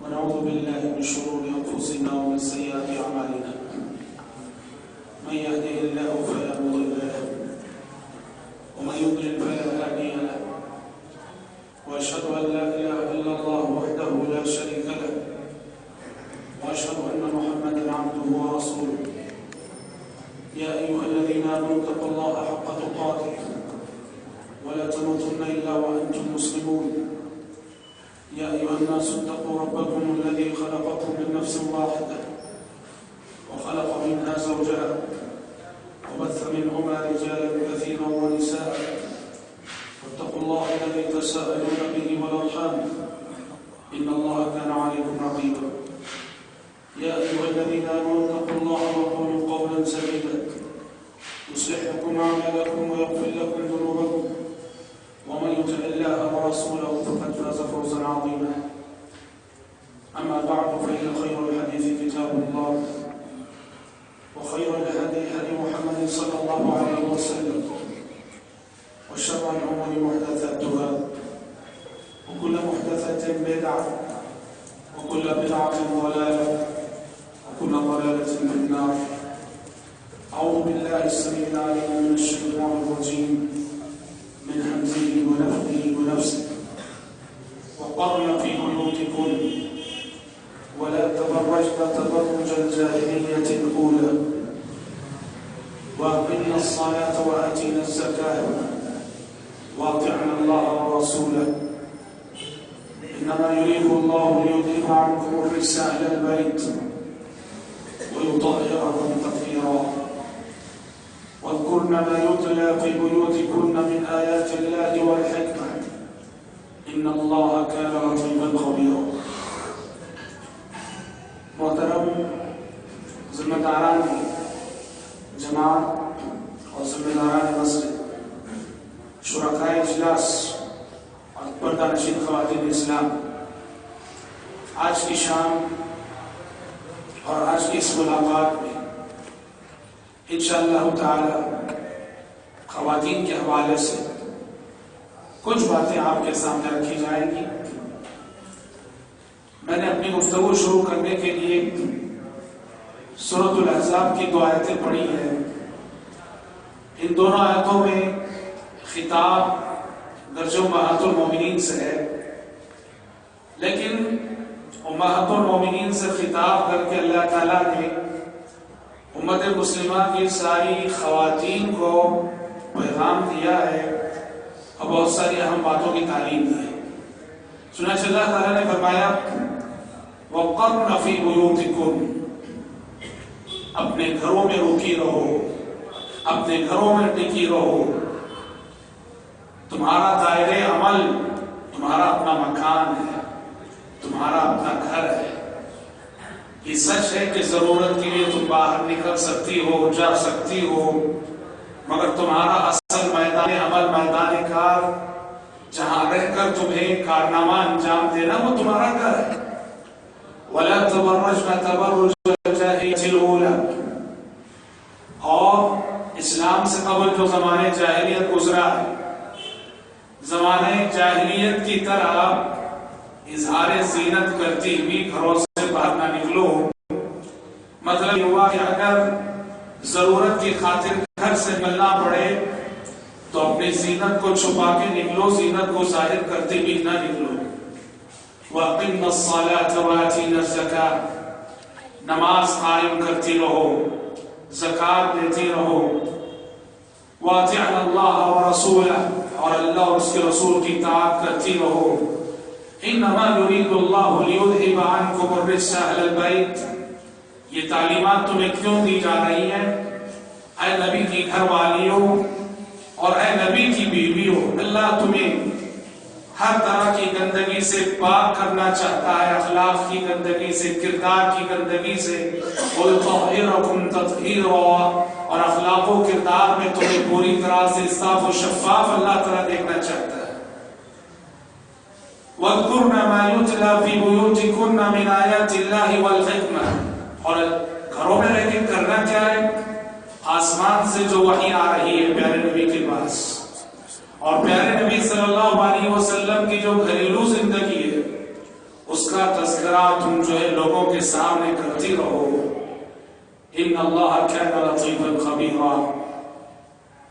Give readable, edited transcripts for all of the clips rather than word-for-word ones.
ونعوذ بالله من شرور أنفسنا ومن سيئات أعمالنا من يهده الله فلا مضل له ومن يضلل فلا هادي له وأشهد أن لا إله إلا الله وحده لا شريك له وأشهد أن محمدا عبده ورسوله يا أيها الذين آمنوا اتقوا الله حق تقاته ولا تموتن إلا وأنتم مسلمون يا أيها الناس اتقوا ربكم الذي خلقكم من نفس واحدة وخلق منها زوجها وبث منهما رجالا كثيرا ونساء واتقوا الله الذي تساءلون به والأرحام إن الله كان عليكم رقيبا يا أيها الذين آمنوا اتقوا الله وقولوا قولا سديدا يصلح لكم أعمالكم ويغفر لكم ذنوبكم ومن يطع الله ورسوله فقد فاز فوزا عظيما أما بعد فإن خير الحديث كتاب الله وخير الهدي هدي محمد صلى الله عليه وسلم وشر الأمور محدثاتها وكل محدثة بدعة وكل بدعة ضلالة وكل ضلالة في النار. أعوذ بالله السميع العليم من الشيطان الرجيم من همزه ونفخه ونفسه وقرن في بيوتكن ولا تبرجن تبرج الجاهلية الأولى وأقمنا الصلاة وآتينا الزكاة وأطعنا الله ورسوله إنما يريد الله ليذهب عنكم الرجس أهل البيت ويطهركم تطهيرا واذكرن ما يتلى في بيوتكن من آيات الله والحكمة إن الله كان لطيفا خبيرا. محترم ذمہ داران جماعت اور ذمہ داران مسجد، شرکائے اجلاس اور پردہ نشین خواتین اسلام، آج کی شام اور آج کی اس ملاقات میں انشاءاللہ تعالی خواتین کے حوالے سے کچھ باتیں آپ کے سامنے رکھی جائیں گی. میں نے اپنی گفتگو شروع کرنے کے لیے سورۃ الاحزاب کی 2 آیتیں پڑھی ہیں. ان دونوں آیتوں میں خطاب درج امہات المومنین سے ہے، لیکن امہات المومنین سے خطاب کر کے اللہ تعالیٰ نے امت مسلمہ کی ساری خواتین کو پیغام دیا ہے اور بہت ساری اہم باتوں کی تعلیم دی ہے. چنانچہ اللہ تعالیٰ نے فرمایا وَقَرْنَ فِي بُيُوتِكُنْ، اپنے گھروں میں رکی رہو، اپنے گھروں میں ٹکی رہو. تمہارا دائرہ عمل تمہارا اپنا مکان ہے، تمہارا اپنا گھر ہے. یہ سچ ہے کہ ضرورت کے لیے تم باہر نکل سکتی ہو، جا سکتی ہو، مگر تمہارا اصل میدان عمل، میدان کار، جہاں رہ کر تمہیں کارنامہ انجام دینا، وہ تمہارا گھر ہے. وَلَا تَبَرَّجْنَ تَبَرُّجَ الْجَاهِلِيَّةِ الْأُولَى، اور اسلام سے قبل جو زمانے جاہلیت گزرا ہے، زمانے جاہلیت کی طرح اظہار زینت کرتی ہوئی گھروں سے باہر نہ نکلو. مطلب یہ ہوا کہ اگر ضرورت کی خاطر گھر سے ملنا پڑے تو اپنی زینت کو چھپا کے نکلو، زینت کو ظاہر کرتے بھی نہ نکلو. وَأَقِمْنَا الصَّلَاةَ وَآتِينَا الزَّكَاةَ، نماز قائم کرتی رہو، زکات دیتی رہو. وَأَطِعْنَا اللَّهَ وَرَسُولَهُ، اور اللہ اور اس کے رسول کی اطاعت کرتی رہو. انما یرید اللہ لیذہب عنکم الرجس اہل البیت، یہ تعلیمات تمہیں کیوں دی جا رہی ہیں اے نبی کی گھر والیوں اور اے نبی کی بیویوں؟ اللہ تمہیں ہر طرح کی گندگی سے پاک کرنا چاہتا ہے، اخلاق کی گندگی سے، کردار کی گندگی سے. وَيُطَهِّرَكُمْ تَطْهِيرًا، اور اخلاق و کردار میں تمہیں پوری طرح سے صاف و شفاف اللہ تعالیٰ دیکھنا چاہتا ہے. وَاذْكُرْنَ مَا يُتْلَى فِي بُيُوتِكُنَّ مِنْ آيَاتِ اللَّهِ وَالْحِكْمَةِ، اور گھروں میں رہ کے کرنا کیا ہے؟ آسمان سے جو وحی آ رہی ہے پیارے نبی کے پاس، اور پیارے نبی صلی اللہ علیہ وسلم کی جو گھریلو زندگی ہے اس کا کا تذکرہ تم جو ہے لوگوں کے سامنے کرتی رہو. ان اللہ کان لطیفا خبیرا.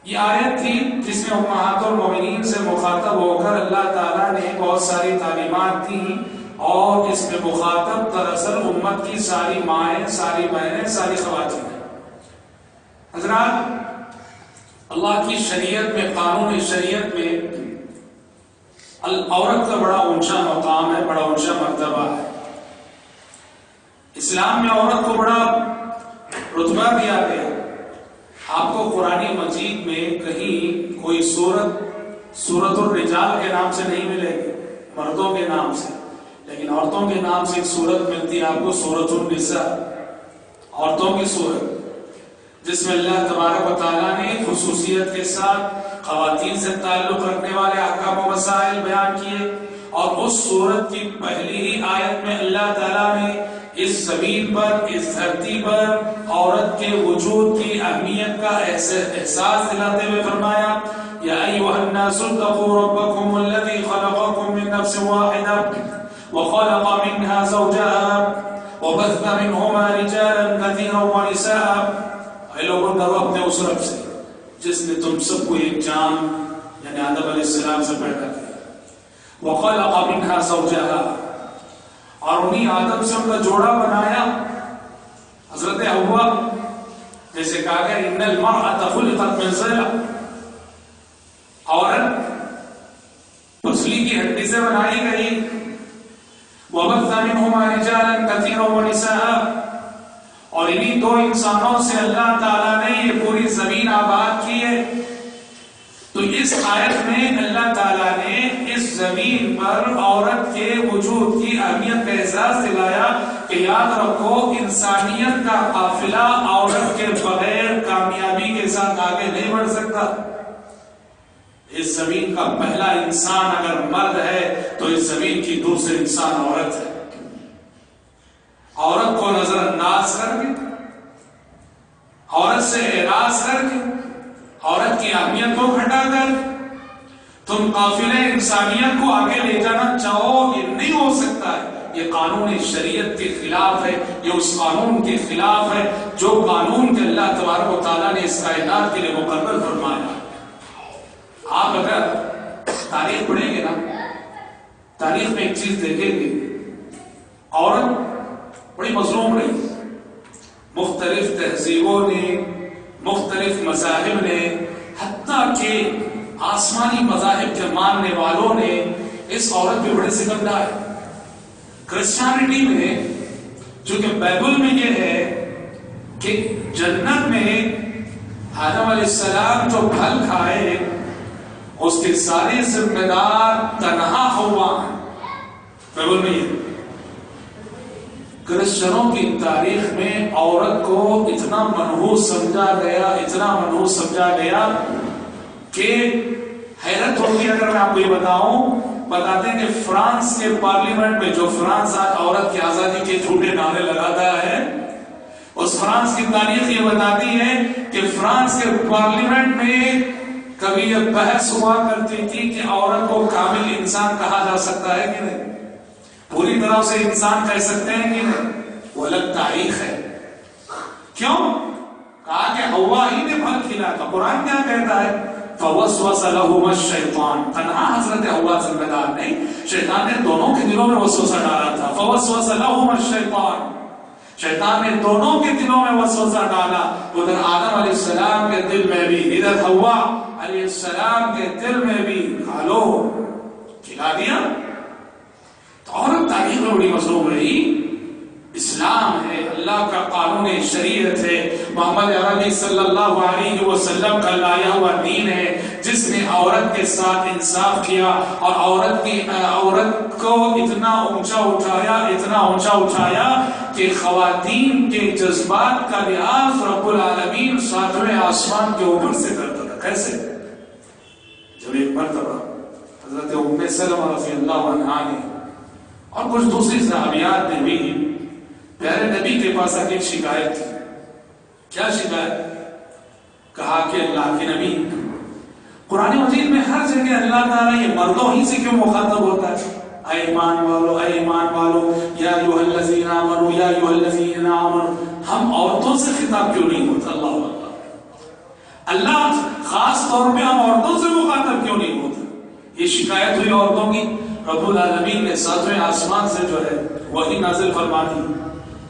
یہ آیت تھی جس میں امہات المومنین سے مخاطب ہو کر اللہ تعالیٰ نے بہت ساری تعلیمات دی، اور اس میں مخاطب دراصل امت کی ساری مائیں، ساری بہنیں، ساری خواتین ہیں. حضرات، اللہ کی شریعت میں، قانون شریعت میں عورت کا بڑا اونچا مقام ہے، بڑا اونچا مرتبہ ہے. اسلام میں عورت کو بڑا رتبہ دیا گیا. آپ کو قرآن مجید میں کہیں کوئی سورت الرجال کے نام سے نہیں ملے گی، مردوں کے نام سے، لیکن عورتوں کے نام سے ایک سورت ملتی ہے آپ کو، سورت النساء، عورتوں کی سورت، جس میں اللہ تبارک و تعالیٰ نے خصوصیت کے ساتھ خواتین سے تعلق رکھنے والے احکام و مسائل بیان کیے. اور اس سورت کی پہلی ہی آیت میں اللہ تعالیٰ نے اس زمین پر، اس دھرتی پر عورت کے وجود کی اہمیت کا احساس دلاتے ہوئے فرمایا: یا ایھا الناس اتقوا ربکم الذی خلقکم من نفس واحدہ وخلق منها زوجها وبث منهما رجالا كثيرا ونساء. اے لوگوں، ڈرو اپنے اس رب سے جس نے تم سب کو ایک جان یعنی آدم علیہ السلام سے پیدا کیا. وخلق منها زوجها، اور انہیں آدم سے ان کا جوڑا بنایا، حضرت حوا. جیسے کہا گیا ان المرأة خلقت من ضلع، عورت پسلی کی ہڈی سے بنائی گئی. وبث منهما رجالا كثيرا ونساء، اور انہی دو انسانوں سے اللہ تعالیٰ نے یہ پوری زمین آباد کی ہے. تو اس آیت میں اللہ تعالیٰ نے اس زمین پر عورت کے وجود کی اہمیت کا احساس دلایا کہ یاد رکھو، انسانیت کا قافلہ عورت کے بغیر کامیابی کے ساتھ آگے نہیں بڑھ سکتا. اس زمین کا پہلا انسان اگر مرد ہے تو اس زمین کی دوسری انسان عورت ہے. عورت کو نظر انداز کر کے، عورت سے اعراض کر کے، عورت کی اہمیت کو گھٹا کر تم قافلہ انسانیت کو آگے لے جانا چاہو، یہ نہیں ہو سکتا ہے. یہ قانون شریعت کے خلاف ہے، یہ اس قانون کے خلاف ہے جو قانون کے اللہ تبارک و تعالیٰ نے اس کائنات کے لیے مقرر فرمایا. آپ اگر تاریخ پڑھیں گے نا، تاریخ میں ایک چیز دیکھیں گے، عورت بڑی مظلوم رہی. مختلف تہذیبوں نے، مختلف مذاہب نے، حتیٰ کہ آسمانی مذاہب کے ماننے والوں نے اس عورت پہ بڑے ستم ڈھائے. کرسچینٹی میں، چونکہ بائبل میں یہ ہے کہ جنت میں آدم علیہ السلام جو پھل کھائے اس کے سارے ذمہ دار تنہا ہوا ہیں. بائبل میں یہ. کرسچنوں کی تاریخ میں عورت کو اتنا منحوس سمجھا گیا، اتنا منحوس سمجھا گیا کہ حیرت ہوگی اگر میں آپ کو یہ بتاؤں. بتاتے ہیں کہ فرانس کے پارلیمنٹ میں، جو فرانس آج عورت کی آزادی کے جھوٹے نعرے لگاتا ہے، اس فرانس کی تاریخ یہ بتاتی ہے کہ فرانس کے پارلیمنٹ میں کبھی یہ بحث ہوا کرتی تھی کہ عورت کو کامل انسان کہا جا سکتا ہے کہ نہیں، پوری طرح سے انسان کہہ سکتے ہیں کہ نہیں. وہ الگ تاریخ ہے. کیوں؟ کہا کہ حوا ہی نے پھل کھلایا تھا. قرآن کیا کہتا ہے؟ فوسوس لهما الشیطان. تنہا حضرت حوا ذمہ دار نہیں، شیطان نے دونوں کے دلوں میں وسوسہ ڈالا تھا. فوسوس لهما الشیطان، شیطان نے دونوں کے دلوں میں وسوسہ ڈالا. ادھر آدم علیہ السلام کے دل میں بھی، ادھر حوا علیہ السلام کے دل میں بھی. کھالو، کھلا دیا. تو عورت تاریخ میں بڑی مظلوم رہی. اسلام ہے، اللہ کا قانون شریعت ہے، محمد عربی صلی اللہ علیہ وسلم کا لایا ہوا دین ہے جس نے عورت کے ساتھ انصاف کیا اور عورت کو اتنا اونچا اٹھایا، اتنا اونچا اٹھایا کہ خواتین کے جذبات کا لحاظ رب العالمین ساتویں آسمان کے اوپر سے کرتا تھا. کیسے؟ جب ایک مرتبہ حضرت ام سلمہ رضی اللہ عنہا نے اور کچھ دوسری صحابیات نے بھی پیارے نبی کے پاس آگے شکایت کی. کیا شکایت؟ کہا کہ اللہ کے نبی، قرآن مجید میں ہر جگہ اللہ تعالیٰ یہ مردوں ہی سے کیوں مخاطب ہوتا ہے؟ اے ایمان والو اے ایمان والو یا ایھا الذین آمنوا یا ایھا الذین آمنوا. ہم عورتوں سے خطاب کیوں نہیں ہوتا؟ اللہ اللہ خاص طور پہ ہم عورتوں سے مخاطب کیوں نہیں ہوتا؟ یہ شکایت ہوئی عورتوں کی، رب العالمین نے ساتویں آسمان سے جو ہے وحی نازل فرما دی.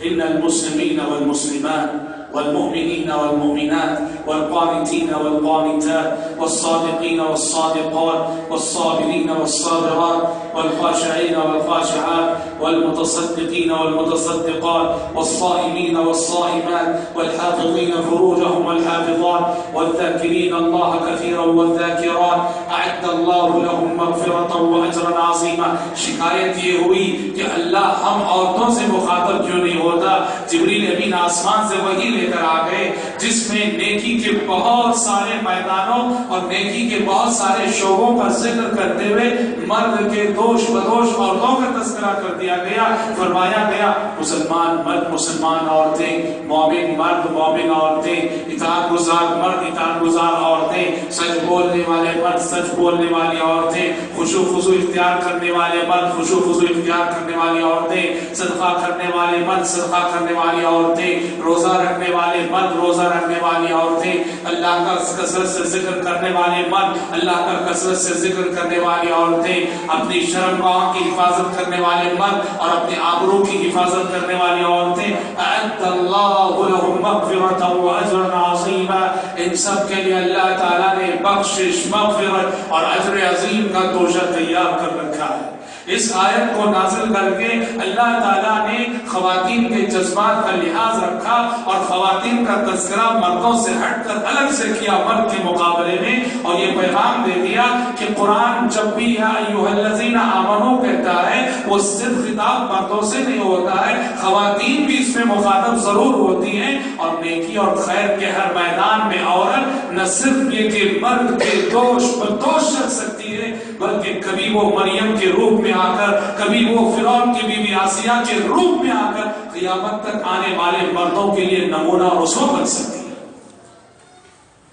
ان المسلمین والمسلمات والمؤمنين والمؤمنات والقانتين والقانتات والصادقين والصادقات والصابرين والصابرات والخاشعين والخاشعات والمتصدقين والمتصدقات والصائمين والصائمات والحافظين فروجهم والحافظات والذاكرين الله كثيرا والذاكرات أعد الله لهم مغفرة وأجرا عظيما. شکایت یہ ہوئی کہ اللہ ہم عورتوں سے مخاطب کیوں نہیں ہوتا؟ جبریل امین آسمان سے وحی لے کر آ گئے جس میں نیکی کے بہت سارے میدانوں اور نیکی کے بہت سارے شعبوں کا ذکر کرتے ہوئے مرد کے دوش بدوش عورتوں کا تذکرہ کر دیا گیا. فرمایا گیا مسلمان مرد مسلمان عورتیں، مومن مرد مومن عورتیں، اطاعت گزار مرد اطاعت گزار عورتیں، سچ بولنے والے مرد سچ بولنے والی عورتیں، خشوع خضوع اختیار کرنے والے مرد خشوع خضوع اختیار کرنے والی عورتیں، صدقہ کرنے والے مرد صدقہ کرنے والی عورتیں، روزہ رکھنے والے مرد روزہ رکھنے والی عورتیں، اللہ کا کثرت سے ذکر کرنے والے مرد اللہ کا کثرت سے ذکر کرنے والی عورتیں، اپنی شرمگاہ کی حفاظت کرنے والے مرد اور اپنے آبرو کی حفاظت کرنے والی عورتیں. اعد اللہ لهم مغفرۃ واجرا عظیما. ان سب کے لیے اللہ تعالیٰ نے بخشش مغفرت اور اجر عظیم کا توشہ تیار کر رکھا ہے. اس آیت کو نازل کر کے اللہ تعالیٰ نے خواتین کے جذبات کا لحاظ رکھا اور خواتین کا تذکرہ مردوں سے ہٹ کر الگ سے کیا مرد کے مقابلے میں، اور یہ پیغام دے دیا کہ قرآن جب بھی یا ایھا الذین آمنوا کہتا ہے وہ صرف خطاب مردوں سے نہیں ہوتا ہے، خواتین بھی اس میں مخاطب ضرور ہوتی ہیں. اور نیکی اور خیر کے ہر میدان میں عورت نہ صرف یہ کہ مرد کے دوش بدوش چل سکتی ہے، بلکہ کبھی وہ مریم کے روپ میں آ کر، کبھی وہ فرعون کی بیوی آسیہ کے روپ میں آ کر قیامت تک آنے والے مردوں کے لیے نمونہ اور اسوہ بن سکتی ہے.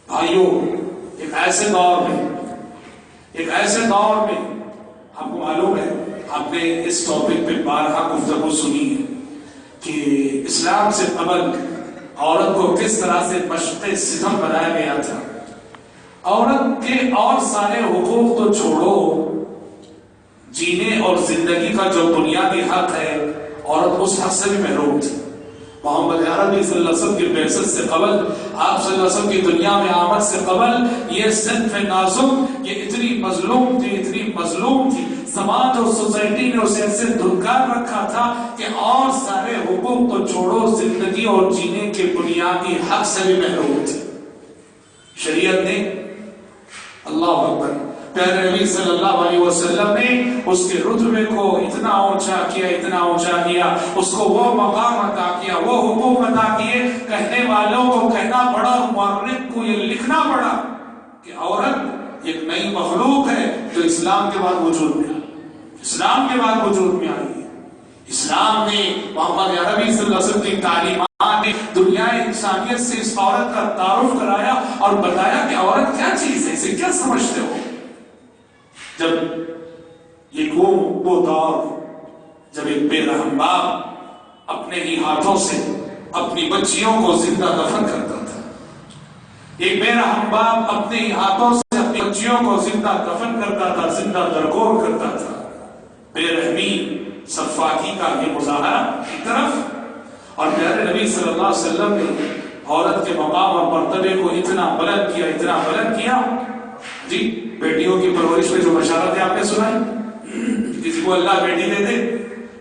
بھائیو، ایک ایسے دور میں آپ کو معلوم ہے، آپ نے اس ٹاپک پہ بارہا گفتگو سنی ہے کہ اسلام سے قبل عورت کو کس طرح سے مشق ستم بنایا گیا تھا. عورت کے اور سارے حقوق تو چھوڑو، جینے اور زندگی کا جو بنیادی حق ہے عورت اس حق سے بھی محروم تھی. محمد عربی صلی اللہ علیہ وسلم کی بعثت سے قبل، آپ صلی اللہ علیہ وسلم کی دنیا میں آمد سے قبل، یہ صنف نازک یہ اتنی مظلوم تھی. سماج اور سوسائٹی نے اسے ایسے دھلکار رکھا تھا کہ اور سارے حقوق تو چھوڑو، زندگی اور جینے کے بنیادی حق سے بھی محروم تھی. شریعت نے اللہ اکبر پیارے نبی صلی اللہ علیہ وسلم نے اس کے رتبے کو اتنا اونچا کیا، اس کو وہ مقام عطا کیا، وہ حقوق عطا کیے. کہنے والوں کو کہنا پڑا اور مورخ کو یہ لکھنا پڑا کہ عورت ایک نئی مخلوق ہے جو اسلام کے بعد وجود میں آئی ہے. اسلام نے محمد عربی صلی اللہ علیہ وسلم کی تعلیمات نے دنیا انسانیت سے اس عورت کا تعارف کرایا اور بتایا کہ عورت کیا چیز ہے، اسے کیا سمجھتے ہو. جب یہ وہ دور جب ایک بے رحم باپ اپنے ہی ہاتھوں سے اپنی بچیوں کو زندہ دفن کرتا تھا، ایک بے رحم باپ اپنے ہی ہاتھوں سے اپنی بچیوں کو زندہ دفن کرتا تھا، زندہ درگور کرتا تھا. بے رحمی سفاکی کا یہ مظاہرہ ایک طرف، اور پیارے نبی صلی اللہ علیہ وسلم نے عورت کے مقام اور مرتبے کو اتنا بلند کیا. جی بیٹیوں کی پرورش میں جو بشارت ہے آپ نے سنائی، کسی کو اللہ بیٹی دے دے،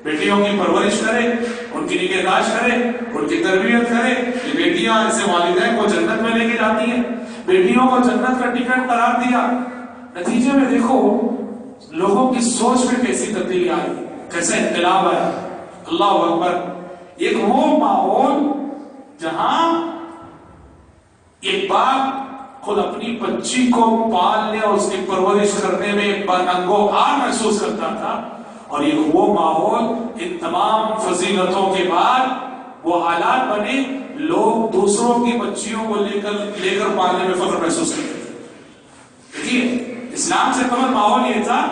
بیٹیوں کی پرورش کرے، ان کی نگہداشت کرے، ان کی تربیت کرے. یہ بیٹیاں ایسے والدین کو جنت میں لے کے جاتی ہیں، بیٹیوں کو جنت کا ٹکٹ قرار دیا. نتیجے میں دیکھو لوگوں کی سوچ میں کیسی تبدیلی آئی، کیسا انقلاب آیا. اللہ اکبر. ایک وہ ماحول جہاں ایک باپ خود اپنی بچی کو پالنے اور اس کی پرورش کرنے میں بننگو آر محسوس کرتا تھا، اور یہ وہ ماحول ان تمام فضیلتوں کے بعد وہ حالات بنے لوگ دوسروں کی بچیوں کو لے کر پالنے میں فخر محسوس کرتے تھے. دیکھیے اسلام سے قبل ماحول یہ تھا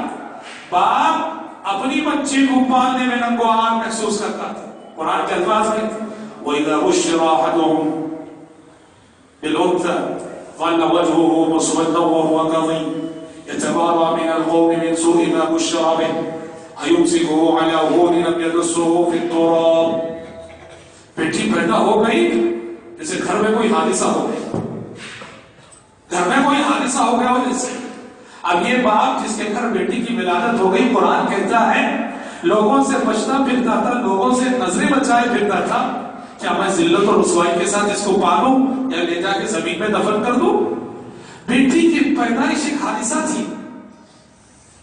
باپ اپنی بچی کو پالنے میں ننگوار محسوس کرتا تھا. قرآن کے الفاظ میں وَإِذَا بُشِّرَ أَحَدُهُمْ بِالْأُنثَىٰ ظَلَّ وَجْهُهُ مُسْوَدًّا وَهُوَ كَظِيمٌ يَتَوَارَىٰ مِنَ الْقَوْمِ مِنْ سُوءِ مَا بُشِّرَ بِهِ أَيُمْسِكُهُ عَلَىٰ هُونٍ لَمْ يَدُسُّهُ فِي التُّرَابِ. بیٹی پیدا ہو گئی جیسے گھر میں کوئی حادثہ ہو گیا, گھر میں کوئی حادثہ ہو گیا وجہ سے. اب یہ باپ جس کے گھر بیٹی کی ولادت ہو گئی, قرآن کہتا ہے لوگوں سے بچتا پھرتا تھا, لوگوں سے نظریں بچائے پھرتا تھا, کیا میں ذلت اور رسوائی کے ساتھ اس کو پالوں یا لے جا کے زمین میں دفن کر دوں؟ بیٹی کی پیدائش ایک حادثہ تھی.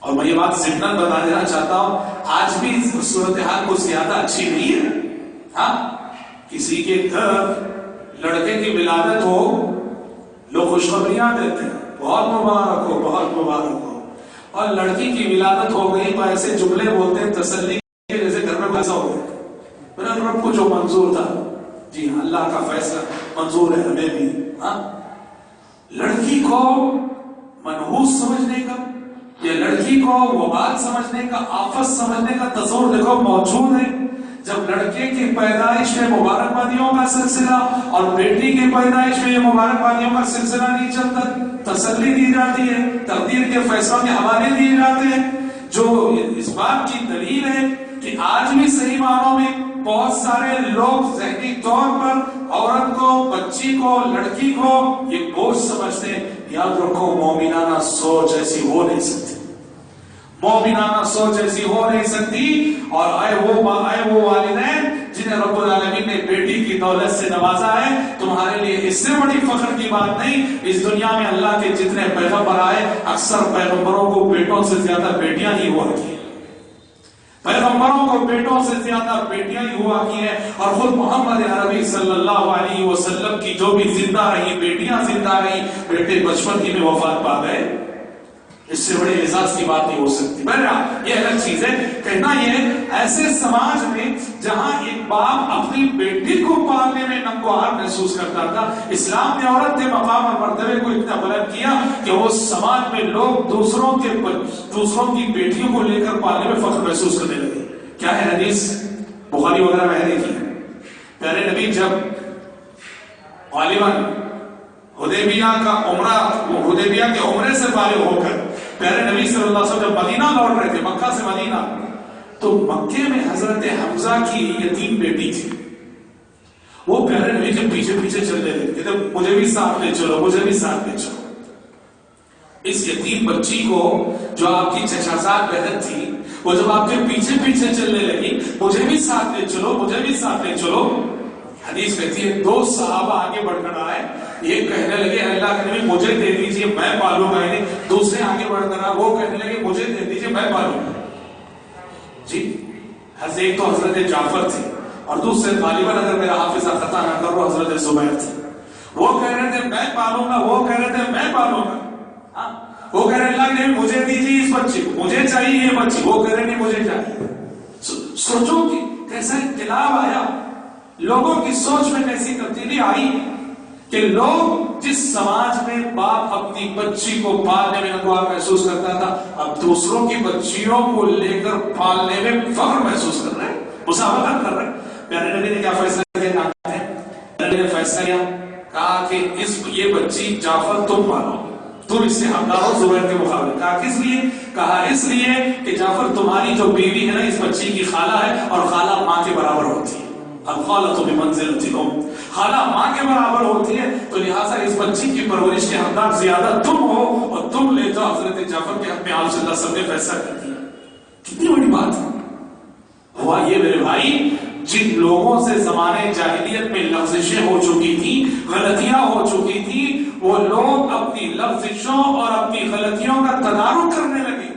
اور میں یہ بات ضمن بتا دینا چاہتا ہوں, آج بھی صورتحال کو زیادہ اچھی نہیں ہے. ہاں, کسی کے گھر لڑکے کی ولادت ہو, لوگ خوشخبریاں دیتے ہیں, بہت مبارک ہو, بہت مبارک ہو. اور لڑکی کی ولادت ہو گئی تو ایسے جملے بولتے ہیں تسلی کے جیسے گھر میں ایسا ہو گیا. میرا رب کو جو منظور تھا, جی ہاں اللہ کا فیصلہ منظور ہے ہمیں بھی. ہاں, لڑکی کو منحوس سمجھنے کا یا لڑکی کو وبال سمجھنے کا, آفت سمجھنے کا تصور دیکھو موجود ہے. جب لڑکے کی پیدائش میں مبارکبادیوں کا سلسلہ اور بیٹی کی پیدائش میں یہ مبارکبادیوں کا سلسلہ نہیں چلتا, تسلی دی جاتی ہے, تقدیر کے فیصلوں کے حوالے دیے جاتے ہیں, جو اس بات کی دلیل ہے کہ آج بھی صحیح معنوں میں بہت سارے لوگ ذہنی طور پر عورت کو, بچی کو, لڑکی کو یہ بوجھ سمجھتے ہیں. یاد رکھو مومنانہ سوچ ایسی ہو نہیں سکتی, مومنانہ سوچ ایسی ہو نہیں سکتی. اور اے وہ والدین جنہیں رب العالمین نے بیٹی کی دولت سے نوازا ہے, تمہارے لیے اس سے بڑی فخر کی بات نہیں. اس دنیا میں اللہ کے جتنے پیغمبر آئے, اکثر پیغمبروں کو بیٹوں سے زیادہ بیٹیاں ہی ہوا کی, پیغمبروں کو بیٹوں سے زیادہ بیٹیاں ہی ہوا کی ہیں. اور خود محمد عربی صلی اللہ علیہ وسلم کی جو بھی زندہ رہی بیٹیاں زندہ رہی, بیٹے بچپن ہی میں وفات پا گئے. اس سے بڑے اعزاز کی بات نہیں ہو سکتی. بہرحال یہ الگ چیز ہے. کہنا یہ ایسے سماج میں جہاں ایک باپ اپنی بیٹی کو پالنے میں ننگوار محسوس کرتا تھا, اسلام نے عورت کے مقام اور مرتبے کو اتنا بلند کیا کہ وہ سماج میں لوگ دوسروں کی بیٹیوں کو لے کر پالنے میں فخر محسوس کرنے لگے. کیا ہے حدیث بخاری وغیرہ میں دیکھی ہے. پیارے نبی جب غالباً حدیبیہ کے عمرے سے فارغ ہو کر پیارے نبی صلی اللہ علیہ وسلم جب مدینہ لوٹ رہے تھے, مکہ سے مدینہ, تو مکے میں حضرت حمزہ کی یتیم بیٹی تھی. وہ پیارے نبی کے پیچھے پیچھے چلنے لگے, کہتے مجھے بھی ساتھ لے چلو, مجھے بھی ساتھ لے چلو. اس یتیم بچی کو جو آپ کی چچازاد بہن تھی, وہ جب آپ کے پیچھے پیچھے چلنے لگی, مجھے بھی ساتھ لے چلو, مجھے بھی ساتھ لے چلو. حدیث کہتی ہے دو صحابہ آگے بڑھ کر آئے, یہ کہنے لگے اللہ کے نبی مجھے دے دیجئے میں پالوں گا. دوسرے آگے بڑھ کر آئے, وہ کہنے لگے مجھے دے دیجئے میں پالوں گا. جی ایک تو حضرت جعفر تھے اور دوسرے غالباً اگر میرا حافظہ خطا نہ کر رہا حضرت زبیر تھے. وہ کہہ رہے تھے میں پالوں گا, وہ کہہ رہے تھے میں پالوں گا. وہ کہہ رہے اللہ کے نبی مجھے دیجیے اس بچی کو, مجھے چاہیے یہ بچی. وہ کہہ رہے نہیں مجھے چاہیے. سوچو کہ کیسا انقلاب آیا, لوگوں کی سوچ میں کیسی تبدیلی آئی کہ لوگ جس سماج میں باپ اپنی بچی کو پالنے میں ننگوار محسوس کرتا تھا, اب دوسروں کی بچیوں کو لے کر پالنے میں فخر محسوس کر رہے ہیں, مسابقت کر رہے ہیں. پیارے نبی نے کیا فیصلہ کیا؟ نبی نے فیصلہ کیا, کہا کہ یہ بچی جعفر تم پالو, تم اس سے حقدار ہو زبیر کے مقابلے. کہا کس لیے؟ کہا اس لیے کہ جعفر تمہاری جو بیوی ہے نا اس بچی کی خالہ ہے, اور خالہ ماں کے برابر ہوتی ہے. الخالۃ بمنزلۃ الام, خالہ ماں کے برابر ہوتی ہے, تو لہٰذا اس بچی کی پرورش کے حقدار زیادہ تم ہو, اور تم لے جاؤ. حضرت جعفر کے حق میں آپ صلی اللہ علیہ وسلم نے فیصلہ کر دیا. کتنی بڑی بات ہے. ہوا یہ میرے بھائی, جن لوگوں سے زمانے جاہلیت میں لغزشیں ہو چکی تھی, غلطیاں ہو چکی تھی, وہ لوگ اپنی لغزشوں اور اپنی غلطیوں کا تدارک کرنے لگے.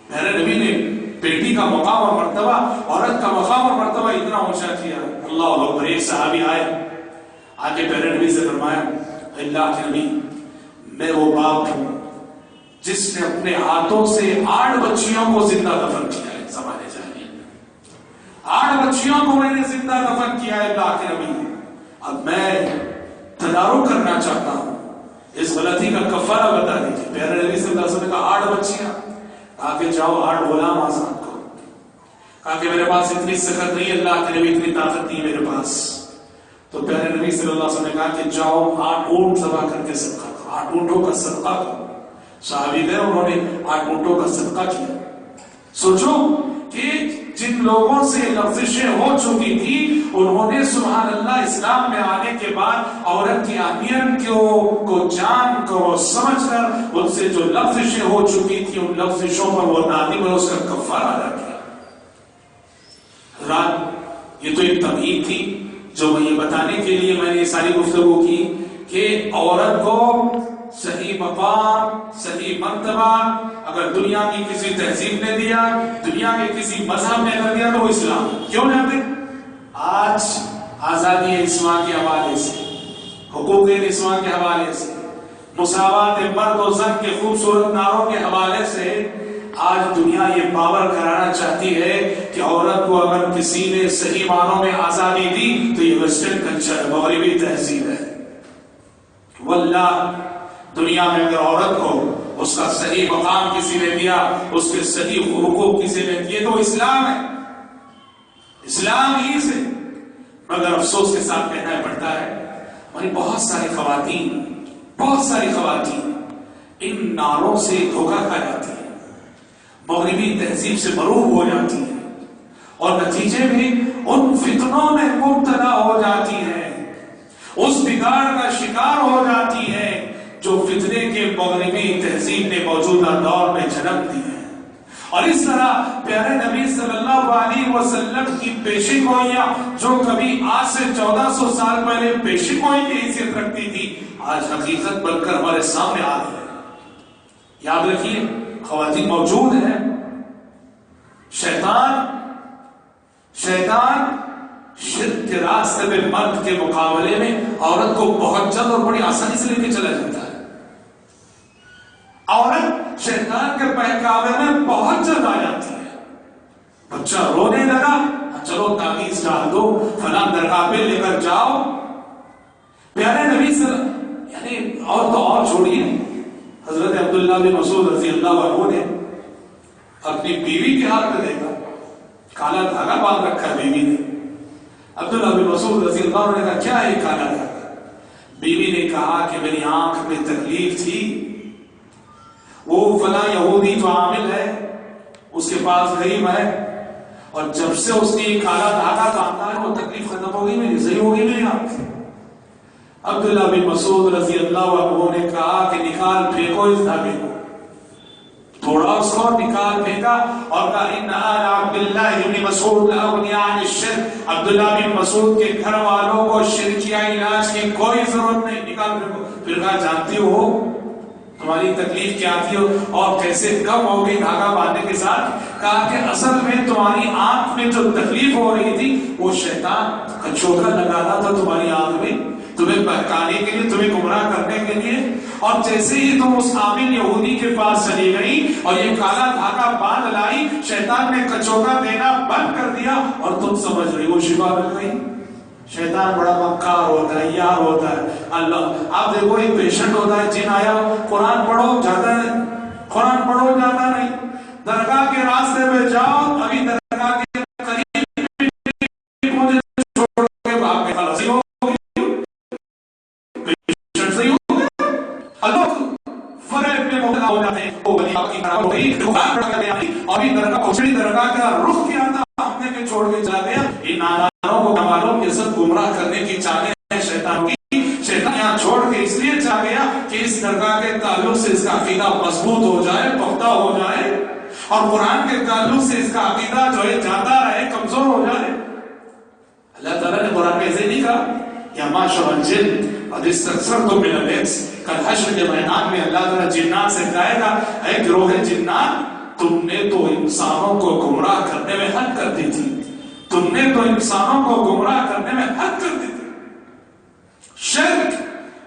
میرے نبی نے بیٹی کا مقام اور مرتبہ, عورت کا مقام اور مرتبہ اتنا اونچا کیا. اللہ اکبر. ایک صحابی آئے, آگے پیارے نبی سے فرمایا اللہ کے نبی میں وہ باپ ہوں جس نے اپنے ہاتھوں سے 8 بچیوں کو زندہ دفن کیا ہے. زمانے جاہلیت میں 8 بچیوں کو میں نے زندہ دفن کیا ہے اللہ کے نبی. اب میں تدارک کرنا چاہتا ہوں, اس غلطی کا کفارہ بتا دیجیے. پیارے نبی صلی اللہ علیہ وسلم نے کہا 8 بچیاں, کہا کہ جاؤ 8 غلام آزاد کرو. کہا کہ میرے پاس اتنی سخت نہیں، اللہ کے نبی اتنی طاقت نہیں میرے پاس. تو پیارے نبی صلی اللہ علیہ وسلم نے کہا کہ جاؤ 8 اونٹ ذبح کر کے صدقہ کرو، 8 اونٹوں کا صدقہ کرو. صحابی گئے، انہوں نے 8 اونٹوں کا صدقہ کیا. سوچو کہ جن لوگوں سے لفظشیں ہو چکی تھی، انہوں نے سبحان اللہ اسلام میں آنے کے بعد عورت کی اہمیت کو جان کر سمجھ کر ان سے جو لفظشیں ہو چکی تھی ان لفظشوں پر وہ نادم اور اس کا کفارہ ادا کیا. رات یہ تو ایک تمہید تھی جو میں یہ بتانے کے لیے میں نے یہ ساری گفتگو کی کہ عورت کو صحیح مقام، صحیح مرتبہ اگر دنیا کی کسی تہذیب نے دیا، دنیا کے کسی مذہب نے کر دیا تو وہ اسلام. کیوں جانتے؟ آج آزادی اسماء کے حوالے سے، حقوق اسماء کے حوالے سے، مساوات مرد و زن کے خوبصورت نعروں کے حوالے سے آج دنیا یہ باور کرانا چاہتی ہے کہ عورت کو اگر کسی نے صحیح معنوں میں آزادی دی تو یہ ویسٹرن کلچر ہے، مغربی تہذیب ہے. واللہ دنیا میں اگر عورت کو اس کا صحیح مقام کسی نے دیا، اس کے صحیح حقوق کسی نے دیے تو اسلام ہے، اسلام ہی سے. مگر افسوس کے ساتھ کہنا پڑتا ہے ہماری بہت ساری خواتین ان نعروں سے دھوکہ کھا جاتی ہیں، مغربی تہذیب سے مروب ہو جاتی ہیں اور نتیجے میں ان فتنوں میں مبتلا ہو جاتی ہیں، اس بگاڑ کا شکار ہو جاتی ہیں جو فتنے کے مغربی تہذیب نے موجودہ دور میں جنم دی ہے. اور اس طرح پیارے نبی صلی اللہ علیہ وسلم کی پیشن گوئیاں جو کبھی آج سے 1400 سال پہلے پیشن گوئی کی حیثیت رکھتی تھی آج حقیقت بن کر ہمارے سامنے آ رہی ہے. یاد رکھیے خواتین موجود ہیں. شیطان شرک کے راستے میں مرد کے مقابلے میں عورت کو بہت جلد اور بڑی آسانی سے لے کے چلا جاتا ہے. عورت شیطان کے بہکاوے میں بہت جلد آ جاتی ہے. بچہ رونے لگا، چلو تعویذ ڈال دو، فلاں درگاہ پہ لے کر جاؤ. پیارے نبی یعنی اور تو اور چھوڑیے، حضرت عبداللہ بن مسعود رضی اللہ عنہ نے اپنی بیوی کے ہاتھ میں دیکھا، کالا دھاگا باندھ رکھا بیوی نے. عبداللہ بن مسعود رضی اللہ عنہ نے کہا کیا ہے کالا دھاگا؟ بیوی نے کہا کہ میری آنکھ میں تکلیف تھی، وہ فلاں یہودی جو عامل ہے اس کے پاس گئی میں، اور جب سے اس نے کالا دھاگا باندھا ہے وہ تکلیف ختم ہو گئی میری، صحیح ہو گئی میری آنکھ. عبداللہ بن مسعود رضی اللہ عنہ نے کہا کہ نکال پھینکو اس دھاگے کو. تھوڑا اس کو نکال پھینکا اور کہا ان آل عبداللہ بن مسعود اغنیاء عن الشرک، عبداللہ بن مسعود کے گھر والوں کو شرکیہ علاج کی کوئی ضرورت نہیں، نکال پھینکو. پھر کہا جانتی ہو تمہاری تکلیف کیا تھی اور کیسے کم ہو گئی دھاگا باندھنے کے ساتھ؟ کہا کہ اصل میں تمہاری آنکھ میں جو تکلیف ہو رہی تھی وہ شیطان کچوکا لگانا تھا تمہاری آنکھ میں، تمہیں بہکانے کے لیے، تمہیں گمراہ کرنے کے لیے. اور جیسے ہی تم اس عامل یہودی کے پاس چلی گئی اور یہ کالا دھاگا باندھ لائی، شیطان نے کچوکا دینا بند کر دیا اور تم سمجھ رہی وہ شفا مل گئی. شیطان بڑا مکار ہوتا ہے، یار ہوتا ہے. اللہ آپ دیکھو ایک پیشنٹ ہوتا ہے، جن آیا قرآن پڑھو جاتا ہے، قرآن پڑھو جاتا نہیں. درگاہ کے راستے میں جاؤ، ابھی درگاہ کے قریب مجھے چھوڑ کے بھاگ کے خلاصی ہو پیشنٹ صحیح ہو گیا. اللہ فرق میں مبتلا ہو جاتے ہیں. وہ ولی آپ کی خراب ہو گئی، دکان پڑھ کر گیا ابھی درگاہ پہنچی، درگاہ کا رخ کیا تھا ہم نے کہ چھوڑ کے چلا گیا. ان نادانوں کو کمالوں کے ساتھ گمراہ کرنے کی چالیں ہیں شیطان کی. شیطان یہاں چھوڑ کے اس لیے چاہ گیا کہ اس درگاہ کے تعلق سے اس کا عقیدہ مضبوط ہو جائے، پختہ ہو جائے، اور قرآن کے تعلق سے اس کا عقیدہ جو ہے جاتا رہے، کمزور ہو جائے. اللہ تعالیٰ نے قرآن میں ایسے نہیں کہا یا معشر الجن قد استكثرتم من الانس. کل حشر کے میدان میں اللہ تعالیٰ جنات سے کہے گا اے گروہ جنات، تم نے تو انسانوں کو گمراہ کرنے میں حد کر دی تھی، تم نے تو انسانوں کو گمراہ کرنے میں حد کر دی تھی. شرک،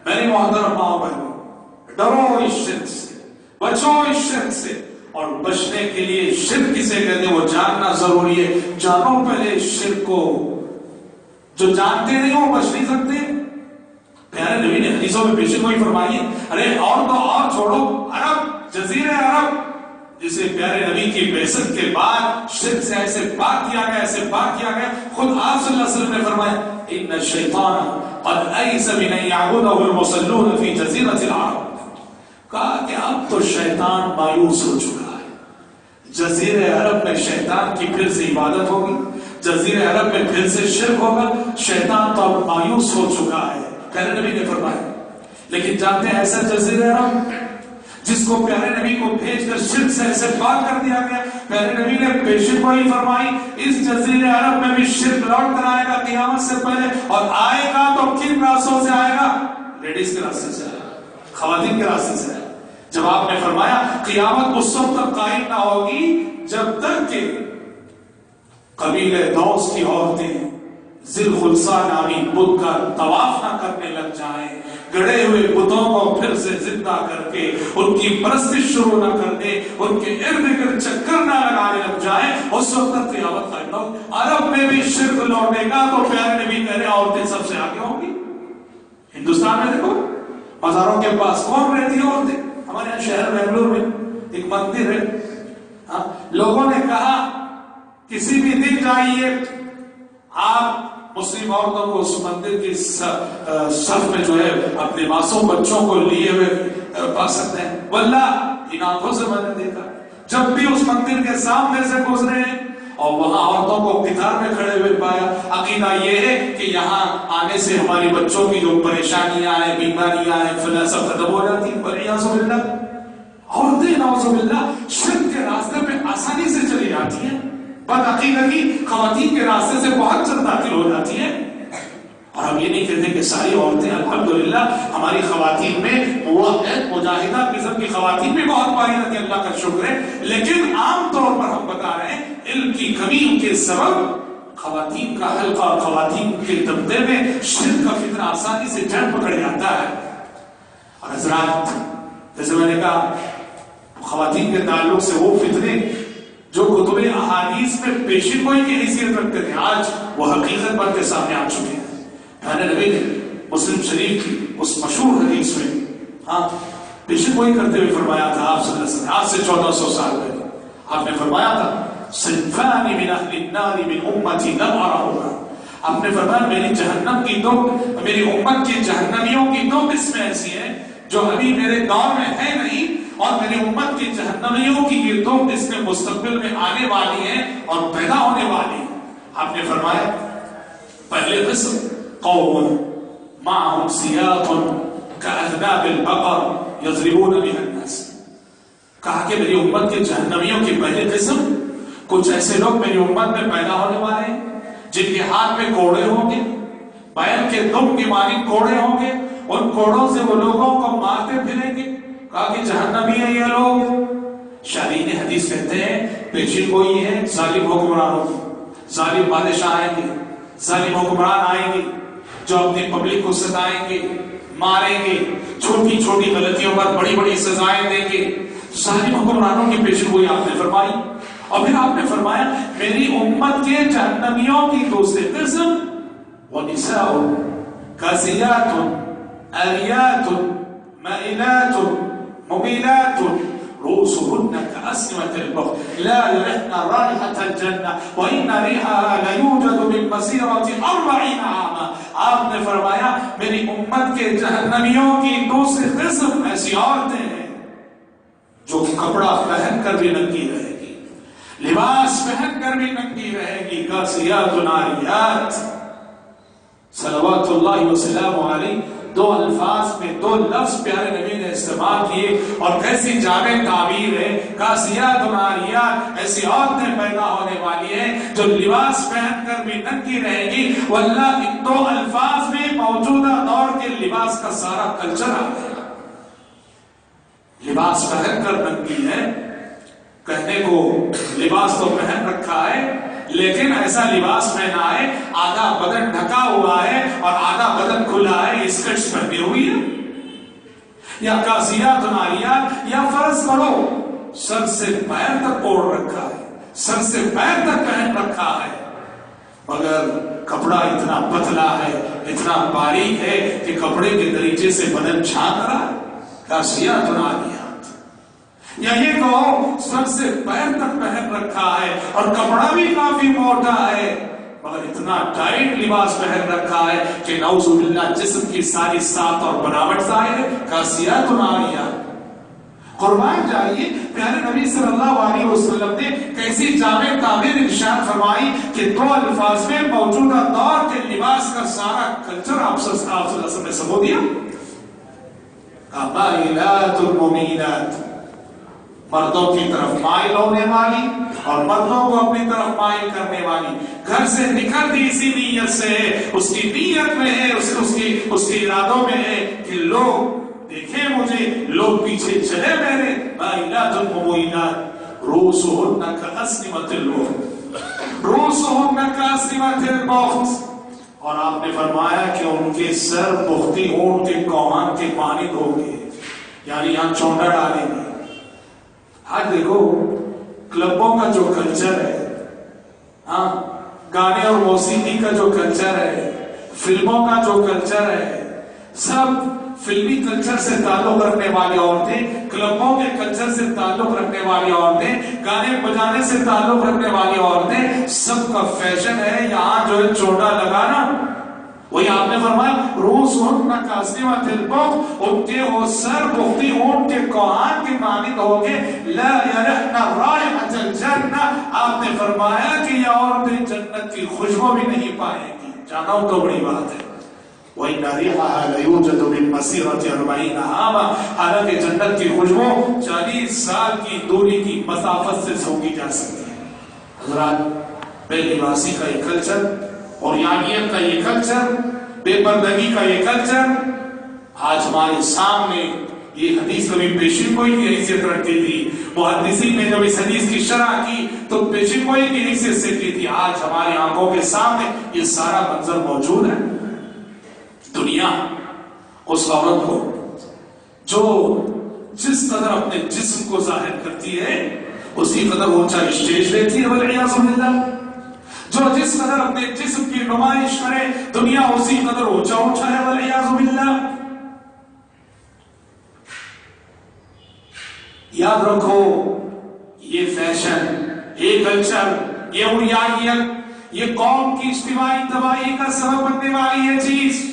میری محترم ماں بہنوں، ڈرو اس شرک سے، بچو اس شرک سے. اور بچنے کے لیے شرک کسے کہتے ہیں وہ جاننا ضروری ہے. جانو پہلے شرک کو، جو جانتے نہیں وہ بچ نہیں سکتے. پیارے نبی نے حدیثوں میں پیشن گوئی فرمائی ہے. ارے اور تو اور چھوڑو، عرب، جزیرے عرب جسے پیارے نبی کی بعثت کے بعد شرک سے ایسے پاک کیا گیا، ایسے پاک کیا گیا، خود آپ صلی اللہ علیہ وسلم نے فرمایا ان الشیطان قد ایس من ان یعبدہ المصلون فی جزیرۃ العرب، کہا کہ اب تو شیطان مایوس ہو چکا ہے، جزیرہ عرب میں شیطان کی پھر سے عبادت ہوگی، جزیرہ عرب میں پھر سے شرک ہوگا، شیطان تو اب مایوس ہو چکا ہے، پیارے نبی نے فرمایا۔ لیکن جانتے ہیں ایسا جزیرہ عرب جس کو پیارے نبی کو بھیج کر شرک سے ایسے پاک کر دیا گیا، پیارے نبی نے پیشن گوئی فرمائی اس جزیرہ عرب میں بھی شرک لوٹ کر آئے گا قیامت سے پہلے، اور آئے گا تو کن راستوں سے آئے گا؟ لیڈیز کے راستے سے آئے گا، خواتین کے راستے سے آئے گا۔ جب آپ نے فرمایا قیامت اس وقت تک قائم نہ ہوگی جب تک کہ قبیلہ دوس کی عورتیں ذل خلصہ نامی بت کا طواف نہ کرنے لگ جائیں، گڑے ہوئے بتوں کو پھر سے زندہ کر کے ان کی پرستش شروع نہ کر دیں، ان کے ارد گرد چکر نہ لگانے لگ جائیں، اس وقت تک قیامت قائم نہ ہو۔ عرب میں بھی شرک لوٹے گا تو پیارے نبی کہہ رہے عورتیں سب سے آگے ہوں گی۔ ہندوستان میں دیکھو بازاروں کے پاس کون رہتی ہے عورتیں؟ ہمارے یہاں شہر بنگلور میں ایک مندر ہے، لوگوں نے کہا کسی بھی دن جائیے آپ مسلم عورتوں کو اس مندر کی صف میں جو ہے اپنے معصوم بچوں کو لیے ہوئے پا سکتے ہیں۔ واللہ ان آنکھوں سے میں نے دیکھا جب بھی اس مندر کے سامنے سے گزرے اور وہاں عورتوں کو قطار میں کھڑے ہوئے پایا، عقیدہ یہ ہے کہ یہاں آنے سے ہماری بچوں کی جو پریشانیاں ہیں، بیماریاں ہیں، فلاں سب ختم ہو جاتی ہیں۔ والعیاذ باللہ عورتیں نعوذ باللہ شرک کے راستے پہ آسانی سے چلی جاتی ہیں، بدعقیدگی خواتین کے راستے سے بہت جلد داخل ہو جاتی ہیں۔ اور ہم یہ نہیں کہتے کہ ساری عورتیں، الحمدللہ ہماری خواتین میں مجاہدہ قسم کی خواتین بھی بہت پائیدہ، اللہ کا شکر ہے، لیکن عام طور پر ہم بتا رہے ہیں علم کی کمی کے سبب خواتین کا حلقہ اور خواتین کے دبدبے میں شرک کا فتنہ آسانی سے جڑ پکڑ جاتا ہے۔ اور حضرات جیسے میں نے کہا خواتین کے تعلق سے وہ فتنے جو کتب احادیث میں پیشن گوئی کی حیثیت رکھتے تھے آج وہ حقیقت بن کے سامنے آ چکے ہیں۔ پیارے نبی نے مسلم شریف کی اس مشہور حدیث میں پیشن گوئی کرتے ہوئے فرمایا تھا آپ صلی اللہ علیہ وسلم، آج سے 1400 سال پہلے آپ نے فرمایا تھا صنفان من اہل النار من امتی لم ارہما، آپ نے فرمایا میری جہنم کی دو، میری امت کی جہنمیوں کی دو قسمیں ایسی ہیں جو ابھی میرے دور میں ہے نہیں، اور میری امت کی جہنمیوں کی یہ دو قسمیں مستقبل میں آنے والی ہیں اور پیدا ہونے والی ہیں۔ آپ نے فرمایا پہلے قسم قوم معهم سیاط کاذناب البقر یضربون بها الناس، کہا کہ میری امت کے جہنمیوں کی پہلی قسم کچھ ایسے لوگ میری امت میں پیدا ہونے والے ہیں جن کے ہاتھ میں کوڑے ہوں گے، بیل کے دم کی مانند کوڑے ہوں گے، ان کوڑوں سے وہ لوگوں کو مارتے پھریں گے، کہا کہ جہنمی ہیں یہ لوگ۔ شارحین حدیث کہتے ہیں پیشن گوئی ہے ظالم حکمرانوں کی، ظالم بادشاہ آئیں گے، ظالم حکمران آئیں گے جو اپنی پبلک کو ستائیں گے، ماریں گے، چھوٹی چھوٹی غلطیوں پر بڑی بڑی سزائیں دیں گے، ظالم حکمرانوں کی پیشن گوئی آپ نے فرمائی۔ اور پھر آپ نے فرمایا میری امت کے جہنمیوں کی دوسری قسم ونساء کاسیات عاریات مائلات ممیلات رؤوسهن كأسنمة البخت لا يرحن رائحة الجنة وإن ريحها ليوجد من مسيرة 40 عاما۔ آپ نے فرمایا میری امت کے جہنمیوں کی دوسری قسم ایسی عورتیں ہیں جو کپڑا پہن کر بھی ننگی رہے گی، لباس پہن کر بھی ننگی رہے گی، کاسیات عاریات۔ صلوات اللہ وسلام علیہ دو الفاظ میں دو لفظ پیارے نبی نے استعمال کیے، اور کیسی جامع تعبیر ہے، کاسیات عاریات، ایسی عورتیں پیدا ہونے والی ہیں جو لباس پہن کر بھی ننگی رہے گی۔ واللہ ان دو الفاظ میں موجودہ دور کے لباس کا سارا کلچر آ گیا۔ لباس پہن کر ننگی ہے، کہنے کو لباس تو پہن رکھا ہے لیکن ایسا لباس پہنا ہے آدھا بدن ڈھکا ہوا ہے اور آدھا بدن کھلا ہے، اسکرٹس پہنی ہوئی ہے، یا کاسیات عاریات، یا فرض کرو سر سے پیر تک اوڑھ رکھا ہے، سر سے پیر تک پہن رکھا ہے، مگر کپڑا اتنا پتلا ہے، اتنا باریک ہے کہ کپڑے کے دریچے سے بدن چھانک رہا ہے۔ کاسیات عاریات، یا یہ کہو سر سے پیر تک پہن رکھا ہے اور کپڑا بھی کافی موٹا ہے مگر اتنا ٹائٹ لباس پہن رکھا ہے کہ نعوذ باللہ جسم کی ساری ساخت اور بناوٹ ظاہر ہے، کاسیات عاریہ۔ قربان جائیے پیارے نبی صلی اللہ علیہ وسلم نے کیسی جامع تعبیر ارشاد فرمائی کہ دو الفاظ میں موجودہ دور کے لباس کا سارا کلچر آپ صلی اللہ علیہ وسلم نے سمو دیا۔ مائلات الممینات، مردوں کی طرف مائل ہونے والی اور مردوں کو اپنی طرف مائل کرنے والی، گھر سے نکلتی اسی نیت سے ہے، اس کی نیت میں ہے، اس کی ارادوں میں ہے کہ لوگ دیکھیں مجھے، لوگ پیچھے چلے میرے۔ مائلات الممینات رؤوسهن كأسنمة البخت، رؤوسهن كأسنمة البخت، اور آپ نے فرمایا کہ ان کے سر بختی اونٹ کے کوہان کے مانند ہوں گے، یعنی یہاں چونڈا ڈالیں گے۔ آج دیکھو کلبوں کا جو کلچر ہے، ہاں گانے اور موسیقی کا جو کلچر ہے، فلموں کا جو کلچر ہے، سب فلمی کلچر سے تعلق رکھنے والی عورتیں، کلبوں کے کلچر سے تعلق رکھنے والی عورتیں، گانے بجانے سے تعلق رکھنے والی عورتیں، سب کا فیشن ہے یہاں جو ہے چوٹا لگانا۔ وہی آپ نے فرمایا رؤوسهن كأسنمة البخت، ان کے وہ سر بختی اونٹ کے کوہان کے مانند ہوں گے۔ لا يرحن رائحة الجنة، آپ نے فرمایا کہ یہ عورتیں جنت کی خوشبو بھی نہیں پائیں گی۔ جانا ہو تو بڑی بات ہے۔ وَإِنَّ رِيحَهَا لَيُوجَدُ مِن مَّسِيرَةِ 40 عَامًا، حالانکہ جنت کی خوشبو 40 سال کی دوری کی مسافت سے سونگی جا سکتی ہے۔ حضرات، بے لباسی کا یہ کلچر اور یانیت کا یہ کلچر، بے پردگی کا یہ کلچر آج ہمارے سامنے یہ حدیث کبھی پیشن گوئی کی حیثیت رکھتی تھی۔ محدثین نے جب اس حدیث کی شرح کی تو پیشن گوئی کی حیثیت سے کی تھی، آج ہماری آنکھوں کے سامنے یہ سارا منظر موجود ہے۔ دنیا اس عورت کو جو جس قدر اپنے جسم کو ظاہر کرتی ہے اسی قدر اونچا اسٹیج لیتی ہے، والعیاذ باللہ۔ جو جس قدر اپنے جسم کی نمائش کرے دنیا اسی قدر اونچا اونچا ہے، والعیاذ باللہ۔ یاد رکھو یہ فیشن، یہ کلچر، یہ عریانیت، یہ قوم کی اجتماعی تباہی کا سبب بننے والی ہے چیز۔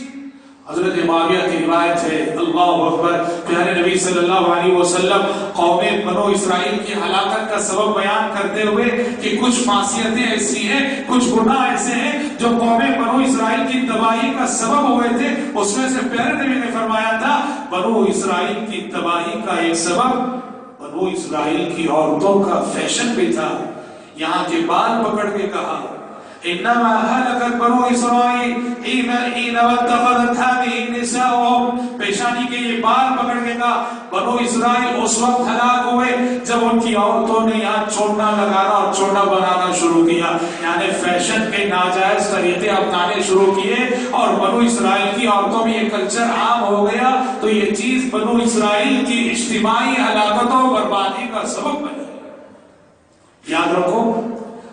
حضرت معاویہ کی روایت ہے، اللہ اکبر، پیارے نبی صلی اللہ علیہ وسلم قوم بنو اسرائیل کی ہلاکت کا سبب بیان کرتے ہوئے کہ کچھ معصیتیں ایسی ہیں، کچھ گناہ ایسے ہیں جو قوم بنو اسرائیل کی تباہی کا سبب ہوئے تھے، اس میں سے پیارے نبی نے فرمایا تھا بنو اسرائیل کی تباہی کا ایک سبب بنو اسرائیل کی عورتوں کا فیشن بھی تھا۔ یہاں کے بال پکڑ کے کہا انما هلكت بنو اسرائیل حين اتخذت هذه النساء، پیشانی کے یہ بال پکڑ کے کہا بنو اسرائیل اس وقت ہلاک ہوئے جب ان کی عورتوں نے یہاں چوڑنا لگانا اور چوڑنا بنانا شروع کیا، یعنی فیشن کے ناجائز طریقے اپنانے شروع کیے اور بنو اسرائیل کی عورتوں میں یہ کلچر عام ہو گیا، تو یہ چیز بنو اسرائیل کی اجتماعی ہلاکتوں اور بربادی کا سبب بنی۔ یاد رکھو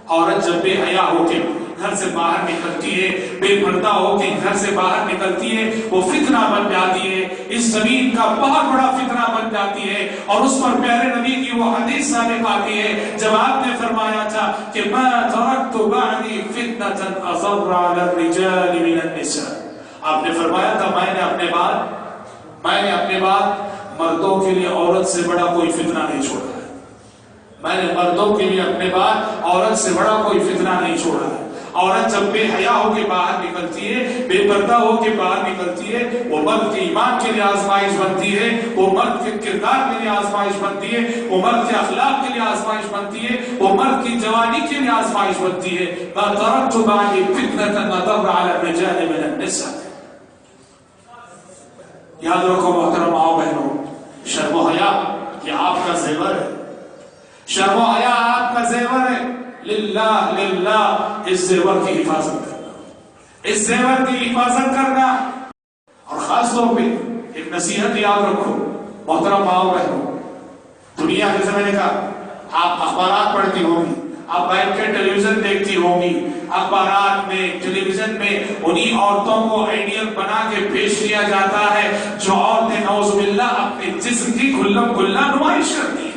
عورت جب بے حیا ہو کے گھر سے باہر نکلتی ہے، بے پردہ ہو کے گھر سے باہر نکلتی ہے، وہ فتنہ بن جاتی ہے، اس زمین کا بہت بڑا فتنہ بن جاتی ہے، اور اس پر پیارے نبی کی وہ حدیث صادق آتی ہے جب آپ نے فرمایا تھا کہ ما ترکت بعدی فتنة اضر علی الرجال من النساء، آپ نے فرمایا تھا میں نے اپنے بعد مردوں کے لیے عورت سے بڑا کوئی فتنہ نہیں چھوڑا، میں نے مردوں کے لیے اپنے بعد عورت سے بڑا کوئی فتنہ نہیں چھوڑا ہے۔ عورت جب بے حیا ہو کے باہر نکلتی ہے، بے پردہ ہو کے باہر نکلتی ہے، وہ مرد کے ایمان کے لیے آزمائش بنتی ہے، وہ مرد کے کردار کے لیے آزمائش بنتی ہے، وہ مرد کے اخلاق کے لیے آزمائش بنتی ہے، وہ مرد کی جوانی کے لیے آزمائش بنتی ہے۔ ما ترکت بعدی فتنة اضر علی الرجال من النساء۔ یاد رکھو محترم ماؤں بہنوں، شرم و حیا یہ آپ کا زیور ہے، شرم و حیا آپ کا زیور ہے، للہ اس زیور کی حفاظت کرنا، اس زیور کی حفاظت کرنا۔ اور خاص طور پہ ایک نصیحت یاد رکھو محترم ماؤں بہنوں، دنیا جیسے میں نے کہا آپ اخبارات پڑھتی ہوں گی، آپ بیٹھ کے ٹیلی ویژن دیکھتی ہوں گی، اخبارات میں ٹیلی ویژن میں انہی عورتوں کو آئیڈیل بنا کے پیش کیا جاتا ہے جو عورتیں نعوذ باللہ اپنے جسم کی کھلم کھلا نمائش کرتی ہیں۔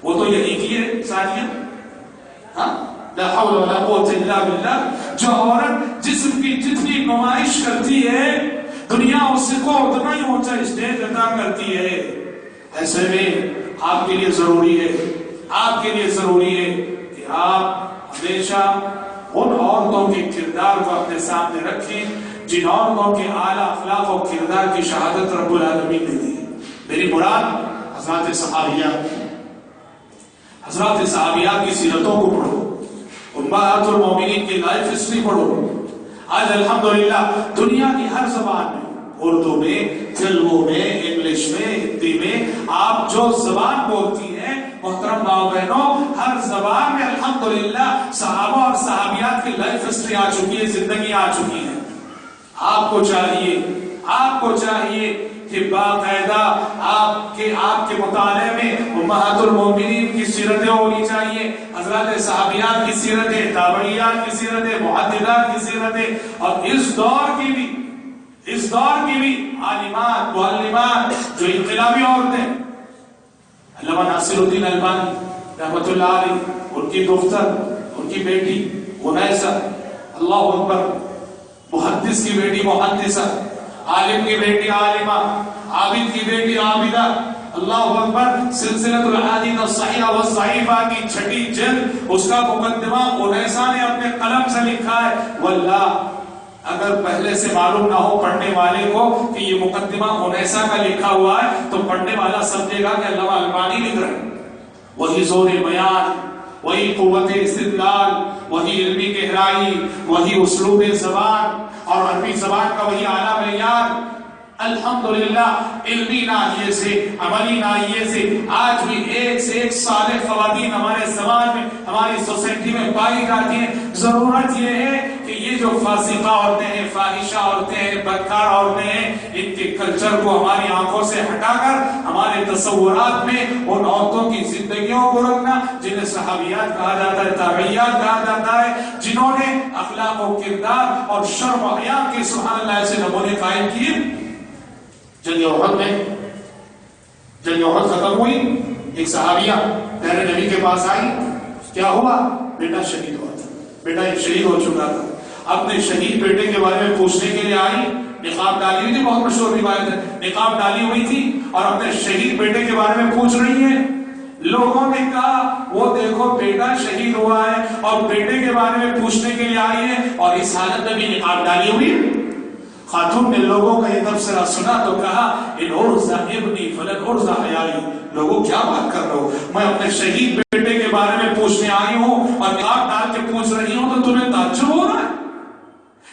وہ تو یہی کی ہے ساتھیاں. ہاں لا حول ولا قوت الا باللہ. جو عورت جسم کی جتنی نمائش کرتی ہے دنیا اس کو اتنا ہی اونچا اسٹیج عطا کرتی ہے. ایسے میں آپ کے لیے ضروری ہے، آپ کے لیے ضروری ہے کہ آپ ہمیشہ ان عورتوں کے کردار کو اپنے سامنے رکھیں جن عورتوں کے اعلیٰ اخلاق و کردار کی شہادت رب العالمین نے دی. میری مراد حضرات صحابیات کی سیرتوں کو پڑھو، امہات المومنین کی لائف ہسٹری پڑھو. آج الحمدللہ دنیا کی ہر زبان میں، اردو میں، تیلگو میں، انگلش میں، ہندی میں، آپ جو زبان بولتی ہیں محترم ماں بہنوں، ہر زبان میں الحمدللہ صحابہ اور صحابیات کی لائف ہسٹری آ چکی ہے، زندگی آ چکی ہے. آپ کو چاہیے کہ باقاعدہ آپ کے مطالعے میں امہات المومنین کی سیرتیں ہونی چاہیے، حضرات صحابیات کی سیرتیں، تابعیات کی سیرتیں، محدثات کی سیرتیں، اور اس دور کی بھی عالمات معلمات جو انقلابی عورتیں، علامہ ناصر الدین البانی رحمۃ اللہ علیہ، ان کی دختر، ان کی بیٹی انیسہ، اللہ اکبر، محدث کی بیٹی محدثہ، عالم کی بیٹی عالمہ، عابد کی بیٹی عابدہ، اللہ اکبر. سلسلۃ الاحادیث الصحیحہ والضعیفہ کی 6ٹھی جلد، اس کا مقدمہ انیسہ نے اپنے قلم سے لکھا ہے. واللہ اگر پہلے سے معلوم نہ ہو پڑھنے والے کو کہ یہ مقدمہ انیسہ کا لکھا ہوا ہے تو پڑھنے والا سمجھے گا کہ علامہ البانی لکھ رہے ہیں. وہی زور بیان، وہی قوت استدلال، وہی علمی گہرائی، وہی اسلوب زبان اور عربی زبان کا وہی اعلیٰ معیار. الحمدللہ علمی ناحیے سے، عملی ناحیے سے آج بھی ایک سے ایک صالح خواتین ہمارے زمان میں، ہماری سوسائٹی میں پائی جاتی ہیں. ضرورت یہ ہے کہ یہ جو فاسقہ عورتیں ہیں، فاحشہ عورتیں ہیں، بدکار عورتیں ہیں، ان کے کلچر کو ہماری آنکھوں سے ہٹا کر ہمارے تصورات میں ان عورتوں کی زندگیوں کو رکھنا جنہیں صحابیات کہا جاتا ہے، تابعیات کہا جاتا ہے، جنہوں نے اخلاق و کردار اور شرم و حیا کے سبحان اللہ ایسے نمونے قائم کیے. جنگ احد ختم ہوئی، ایک صحابیہ پیارے نبی کے پاس آئی. کیا ہوا؟ بیٹا شہید ہوا تھا، بیٹا ایک شہید ہو چکا تھا. اپنے شہید بیٹے کے بارے میں پوچھنے کے لیے آئی. نقاب ڈالی ہوئی تھی، بہت مشہور روایت ہے، نقاب ڈالی ہوئی تھی اور اپنے شہید بیٹے کے بارے میں پوچھ رہی ہیں. لوگوں نے کہا وہ دیکھو بیٹا شہید ہوا ہے اور بیٹے کے بارے میں پوچھنے کے لیے آئی ہے اور اس حالت میں بھی نقاب ڈالی ہوئی. خاتون نے لوگوں کا یہ تبصرہ سنا تو کہا ان ارزا ابنی فلن ارزا حیائی. لوگوں کیا بات کر رہے ہو، میں اپنے شہید بیٹے کے بارے میں پوچھنے آئی ہوں اور نقاب ڈال کے پوچھ رہی ہوں تو تمہیں تعجب ہو رہا ہے.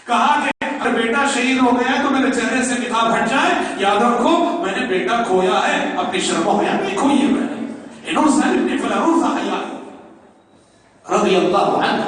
کہا کہ اگر بیٹا شہید ہو گیا ہے تو میرے چہرے سے نقاب ہٹ جائے. یاد رکھو میں نے بیٹا کھویا ہے، اپنی شرم و حیا نہیں کھوئی ہے میں نے. ان ارزا ابنی فلن ارزا حیائی رضی اللہ عنہ.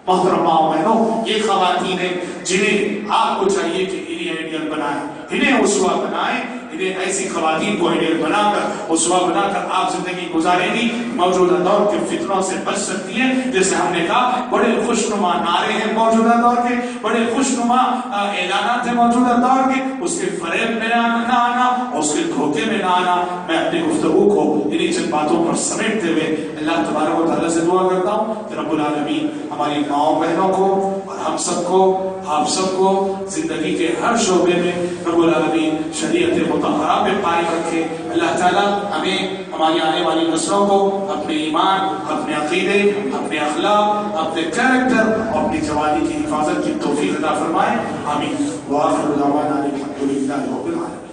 محترمہ بہنوں، یہ خواتین ہیں جنہیں آپ کو چاہیے کہ انہیں آئیڈیل بنائیں، انہیں اسوہ بنائیں. انہیں ایسی خواتین کو آئیڈیل بنا کر، اسوہ بنا کر آپ زندگی گزاریں گی. موجودہ دور کے فتنوں سے بچ سکتی ہیں. جیسے ہم نے کہا بڑے خوشنما نعرے ہیں موجودہ دور کے، بڑے خوشنما اعلانات ہیں موجودہ دور کے. اس کے فریب میں نہ آنا، اس کے دھوکے میں نہ آنا. میں اپنی گفتگو کو انہیں چند باتوں پر سمیٹتے ہوئے اللہ تبارک و تعالیٰ سے دعا کرتا ہوں کہ رب العالمین ہماری ماؤں بہنوں کو اور ہم سب کو، آپ سب کو زندگی کے ہر شعبے میں رب العالمین شریعت مطہرہ پہ قائم رکھے. اللہ تعالیٰ ہمیں، ہماری آنے والی نسلوں کو اپنے ایمان، اپنے عقیدے، اپنے اخلاق، اپنے کریکٹر اور اپنی جوانی کی حفاظت کی توفیق عطا فرمائے. آمین. وآخر دعوانا الحمد للہ رب العالمین.